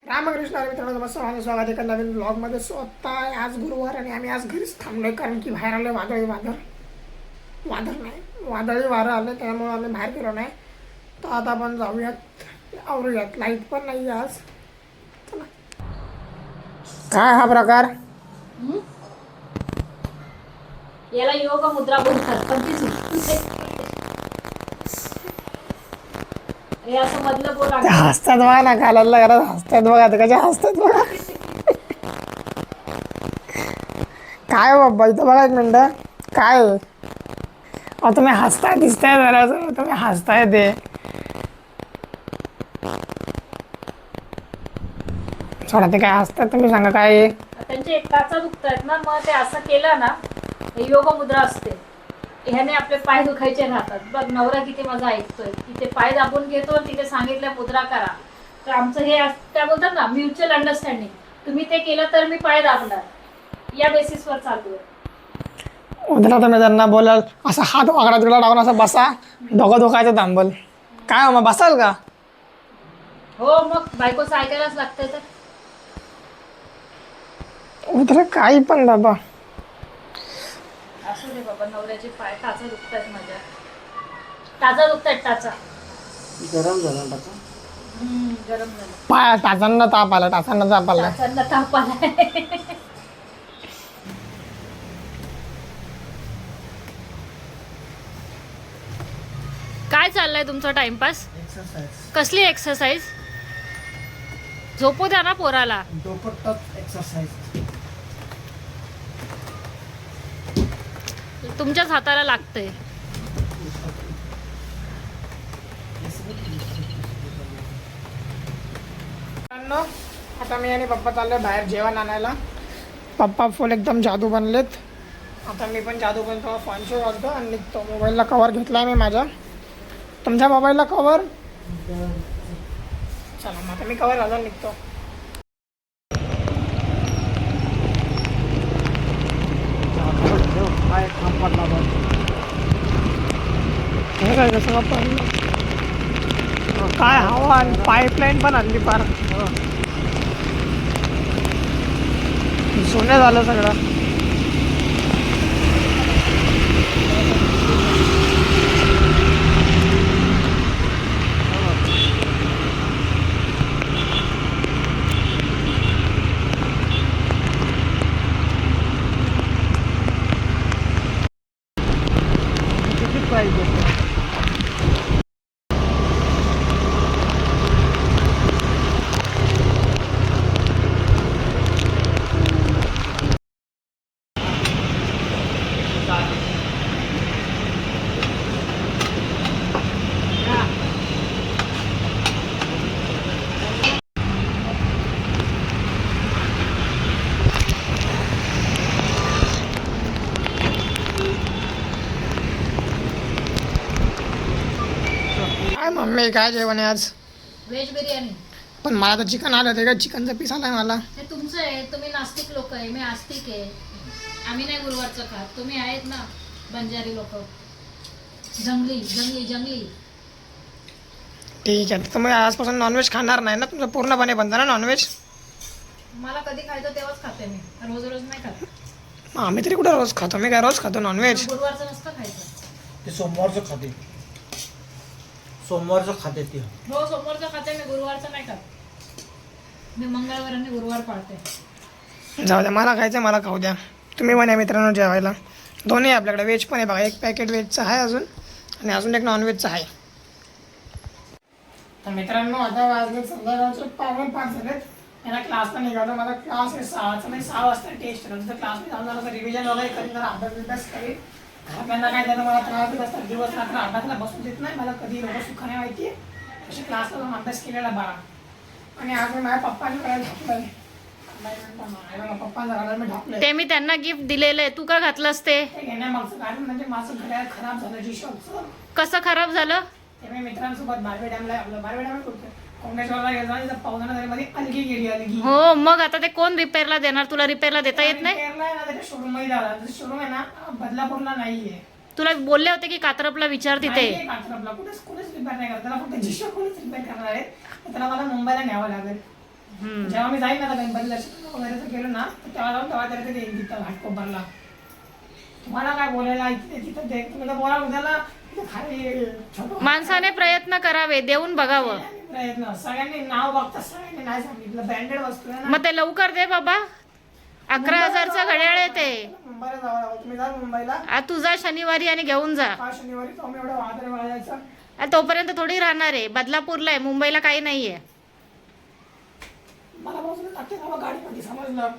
रामकृष्ण हरी मित्रांनो, नमस्कार आणि स्वागत आहे एका नवीन ब्लॉगमध्ये. सो आत्ता आज गुरुवार आणि आम्ही आज घरीच थांबलो आहे कारण की बाहेर आलो वादळी वारं आलं, त्यामुळे आम्ही बाहेर गेलो नाही. तर आता आपण जाऊयात, आवरूयात. लाईट पण नाही आज. चला. काय हा प्रकार? याला योग मुद्रा बोलतात. पण हे असं मधलं बोल ते हसतात बघा ना, कालाला घरात हसतात बघा, ते कशा हसतात बघा. काय हो बाबा, इथं बघा एक मिनटं. काय हो? अहो तुम्ही हसताय, दिसताय जरा, तुम्ही हसताय ते. सोडा ते काय हसतात, तुम्ही सांगा काय आहे? त्यांचे टाचा दुखतायत ना, मग ते असं केलं ना, हे योग मुद्रा असते. ह्याने आपले पाय दुखायचे राहतात. बघ नवरा किती माझा ऐकतोय, तिथे पाय दाबून घेतो, तिथे सांगितलं मुद्रा करा. तर आमचं हे त्या बोलतात ना म्युच्युअल अंडरस्टँडिंग. तुम्ही ते केलं तर मी पाय दाबणार, या बेसिसवर चालू आहे. उद्या तुम्ही त्यांना बोलाल असं हात वाकडा तिकडा टाकून असं बसा, डोकं दुखायचं थांबल. काय हो मग बसाल का? हो, मग बायकोचं ऐकायलाच लागतंय. तर उद्या काही पण बाबा. असू दे बाबा, नवऱ्याचे पाय टाचा दुखतायत माझ्या. टाचा दुखतायत, टाचा. गरम झाला टाका. गरम झालं. पाय टाचांना ताप आला. टाचांना ताप आलाय. काय चाललंय तुमचा टाइमपास? एक्सरसाइज. कसली एक्सरसाइज? झोपू द्या ना पोराला. डोकं टच एक्सरसाइज. तुमच्याच हाताला लागतंय. आता मी आणि पप्पा चाललोय बाहेर जेवण आणायला. पप्पा फुल एकदम जादू बनलेत. आता मी पण जादू बनतो, फोनशो घालतो आणि निघतो. मोबाईलला कवर घेतला मी माझ्या. तुमच्या मोबाईलला कवर? चला मग आता मी कवर घालून निघतो. काय काम पडला बघ. हे काय कसं पडलं? काय हवा आणि पाईपलाईन पण आणली पार. सोनं झालं सगळं. किती पाहिजे? काय मम्मी, काय जेवण आहे आज? व्हेज बिर्याणी. पण मला तर चिकन आलं. ते काय चिकनचा पीस आलाय मला. हे तुमचं आहे, तुम्ही नास्तिक लोक आहे, मी आस्तिक आहे. आम्ही नाही गुरुवारचं खात. तुम्ही आहेत ना बंजारी लोक, जंगली जंगली जंगली. ठीक आहे, तुम्ही आजपासून नॉनव्हेज खाणार नाही ना? तुमचं पूर्णपणे बंद ना नॉनव्हेज? मला कधी खायचं तेव्हाच खाते मी, रोज रोज नाही खात. आम्ही तरी कुठं रोज खातो? मी काय रोज खातो नॉनव्हेज? गुरुवारचं नसतं खायचं. ते सोमवारचं खाते. सोमवारचं खाते ती. हो, सोमवारचं खाते मी, गुरुवारचं नाही खात. मी मंगळवार आणि गुरुवार पाळते. जाऊ द्या, मला खायचं मला खाऊ द्या. तुम्ही पण या मित्रांनो जेवायला. दोन्ही आहे आपल्याकडे. व्हेज पण आहे बघा, एक पॅकेट व्हेजचं आहे अजून, आणि अजून एक नॉनव्हेजचं आहे. तर मित्रांनो आता वाजले संध्याकाळचे 5:15 झालेत. मला क्लासला निघालो. माझा क्लास आहे 6चा, म्हणजे 6 वाजता टेस्ट आहे. तर क्लासला जाऊन जरा रिव्हिजन वगैरे करीन, जरा अभ्यास करेन. घरातल्यांना काय त्यानं मला त्रास देत असतात, दिवस रात्र अभ्यासाला बसून देत नाही. मला कधी लोक सुख नाही माहिती आहे. तशी क्लासला जाऊन अभ्यास केलेला बरा. आणि आज मी माझ्या पप्पांनी मला ढापलंय. पप्पांचा घराला मी ढापलंय. ते मी त्यांना गिफ्ट दिलेलं आहे, तू का घातलंस ते? घेण्यामागचं कारण म्हणजे माझं घड्याळ खराब झालं जी-शॉकचं. कसं खराब झालं? ते मी मित्रांसोबत बारबे डॅमला, आपलं बारबे डॅम करतो कोंडेश्वरला गेलो, तिथं पावसानं मध्ये अलगी गेली अलगी. हो, मग आता ते कोण रिपेअरला देणार? तुला रिपेअरला देता येत नाही? केरला आहे ना, त्याच्या शोरूम मध्ये जावा. शोरूम आहे ना बदलापूरला नाहीये. तुला बोलले होते की कात्रपला विचार तिथे. कुठेच रिपेअर नाही करत. त्याला फक्त जी-शॉक कोणीच रिपेअर करणार आहे. त्याला मला मुंबईला न्यावं लागेल. जेव्हा मी जाईल ना आता गणपती दर्शन वगैरे जर गेलो ना तर तेव्हा जाऊन तेव्हा तरी ते येईल तिथं घाटकोपरला. तुम्हाला काय बोलायला इथे तिथं ते तुम्ही तर बोला उद्याला तिथे खाली छोटं माणसाने प्रयत्न करावे, देऊन बघावं. प्रयत्न सगळ्यांनी नाव बघतात, सगळ्यांनी नाही सांगितलं ब्रँडेड वस्तू आहे ना. मग ते लवकर दे बाबा. 11,000चं घड्याळ आहे ते. मुंबईला जावं लागलं. तुम्ही जा मुंबईला तुझा शनिवारी आणि घेऊन जा. हा शनिवारी तो मी एवढं वादळ वाजायचं तोपर्यंत थोडी राहणार आहे. बदलापूरला आहे, मुंबईला काही नाहीये. मला बसून लागते ना गाडीमध्ये समजलं.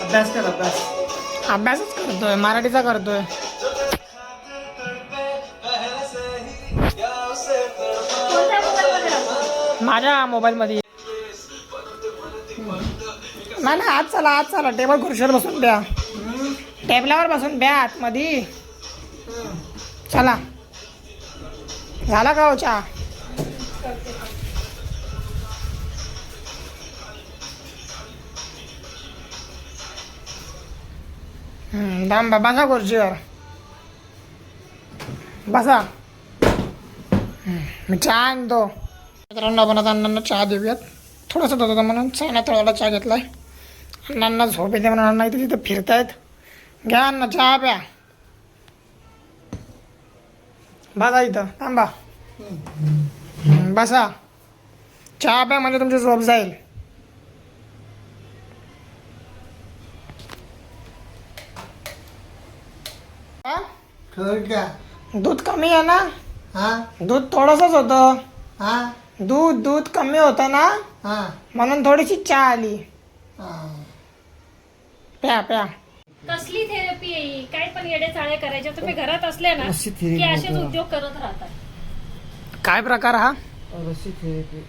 अभ्यास कर अभ्यास. अभ्यासच करतोय, मराठीचा करतोय. माझ्या मोबाईल मध्ये नाही आज चला टेबल खुर्शीवर बसून द्या, टेबलावर बसून द्या आतमध्ये. चला झाला का हो चहा? दाम बसा खुर्चीवर बसा. मी चहा आणतो. मित्रांनो आपण आता अण्णांना चहा देऊयात. थोडंसं दूध होतं म्हणून चायना तळाला चहा घेतलाय. अण्णांना झोप येते म्हणून अण्णा इथे तिथं फिरतायत. घ्या अण्णा चहा प्या. बसा इथं थांबा. बसा चहा प्या म्हणजे तुमची झोप जाईल. दूध कमी आहे ना? दूध थोडंसंच होतं. दूध कमी होतं ना म्हणून थोडीशी चहा आली. प्या प्या. कसली थेरपी आहे ही? काय पण येडे चाळे करायचे. तुम्ही घरात असले ना रस्सी थेरपी की असेच होतं. उद्योग करत राहतात. काय प्रकार हा? रस्सी थेरपी.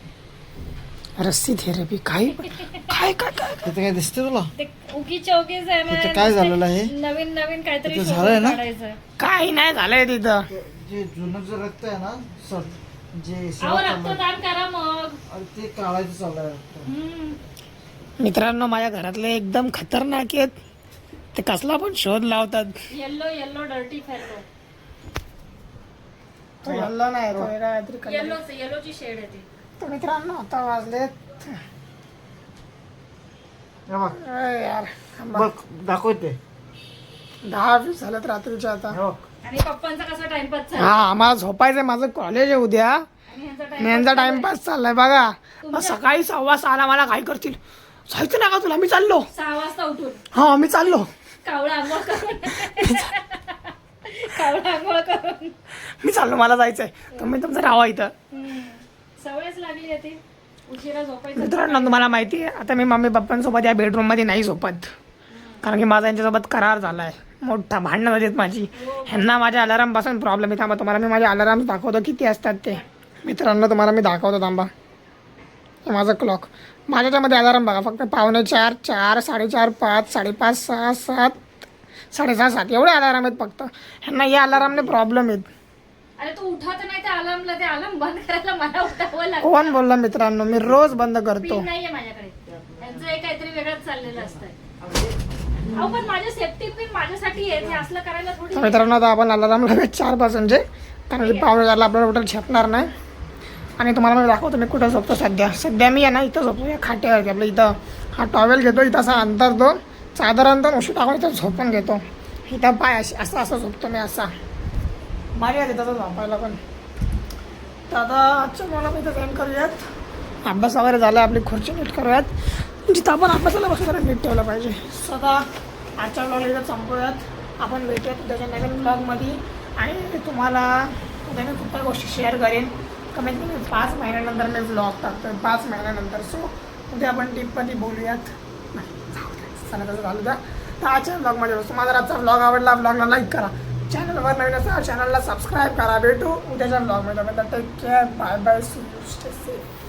रस्सी थेरपी काय काय काय काय तिथे काय दिसते तुला? ते उगीच्या उगीच आहे ना. तिथे काय झालेलं आहे? नवीन नवीन काहीतरी तिथे शोधून झालंय ना? काढायचं. काही नाही झालंय तिथं. जे जुनं जे रक्त आहे ना सर जे अहो सेवा चाललंय, रक्तदान करा मग. अरे ते काढायचं चालू आहे. हम्म. मित्रांनो माझ्या घरातले एकदम खतरनाक आहेत. ते कसला पण शोध लावतात. Yellow dirty fellow. तो यल्लो नाही तो काहीतरी color. येलोची शेड आहे ती. तर मित्रांनो आता वाजलेत हे बघ, अरे यार बघ दाखवते. 10-20 झालेत रात्रीच्या आता. हे बघ. आणि पप्पांचा कसा टाइमपास चालला. हा आम्हाला झोपायचंय. माझं कॉलेज आहे उद्या. आणि ह्यांचा आणि यांचा टाइमपास चाललाय बघा. मग सकाळी 6:15 मला काय करतील? जायचं ना का तुला? मी चाललो. 6 वाजता उठून हा मी चाललो. कावळा आंघोळ करून कावळा आंघोळ करून मी चाललो मला जायचंय. तुम्ही तुमचं राहा इथं. सवयच लागली आहे ती उशिरा झोपायचं. मित्रांनो तुम्हाला माहिती आहे आता मी मम्मी पप्पांसोबत या बेडरूम मध्ये नाही झोपत. कारण की माझा यांच्यासोबत करार झालाय. मोठा भांडणं झालीत माझी. ह्यांना माझ्या अलाराम पासून प्रॉब्लेम आहे. थांबा तुम्हाला मी माझे अलाराम दाखवतो किती असतात ते. मित्रांनो तुम्हाला मी दाखवतो थांबा. हे माझं क्लॉक. माझ्याच्यामध्ये अलाराम बघा फक्त 4:45, 4, 4:30, 5, 5:30, 6, 7, 6:30, 7 एवढे अलाराम आहेत फक्त. ह्यांना या अलारामने प्रॉब्लेम आहेत. अरे तू उठत नाही त्या अलार्मला. ते अलार्म बंद करायला मला उठावं लागतं. कोण बोलला मित्रांनो? मी रोज बंद करतो. पिन नाहीये माझ्याकडे. त्यांचं एक काहीतरी वेगळंच चाललेलं असतं. अहो पण माझ्या सेफ्टी पिन माझ्यासाठी आहे. ते असलं करायला थोडी. तर मित्रांनो आता आपण अलाराम लावूया 4 पासूनचे. कारण की 4:15 आपल्याला कुठं झेपणार नाही. आणि तुम्हाला मी दाखवतो मी कुठं झोपतो सध्या मी आहे ना इथं झोपतो या खाट्यावरती. आपलं इथं हा टॉवेल घेतो इथं असा अंतर दोन चादर अंतर उशी टाकून इथं झोपून घेतो. इथं पाय असं झोपतो मी असा. माझ्या येते तसं झोपायला पण. तर आता आजच्या मला मी इथं जॉईन करूयात. अभ्यास वगैरे झाला. आपली खुर्ची नीट करूयात. जिथं आपण अभ्यासाला बसू जरा नीट ठेवलं पाहिजे. स्वतः आजच्या ब्लॉग इथं संपवूयात. आपण भेटूयात उद्याच्या नवीन ब्लॉगमध्ये. आणि तुम्हाला उद्या मी खूप काही गोष्टी शेअर करेन. कमीत कमी 5 महिन्यानंतर मी ब्लॉग टाकतो. 5 महिन्यानंतर. सो उद्या आपण टिपमध्ये बोलूयात. चला तसं झालं द्या. तर आजच्या ब्लॉगमध्ये बसतो. माझा आजचा ब्लॉग आवडला ब्लॉगला लाईक करा. चॅनलवर नवीन असा चॅनलला सबस्क्राईब करा. भेटू उद्याच्या ब्लॉगमध्ये. Take care. Bye bye. See you. Stay safe.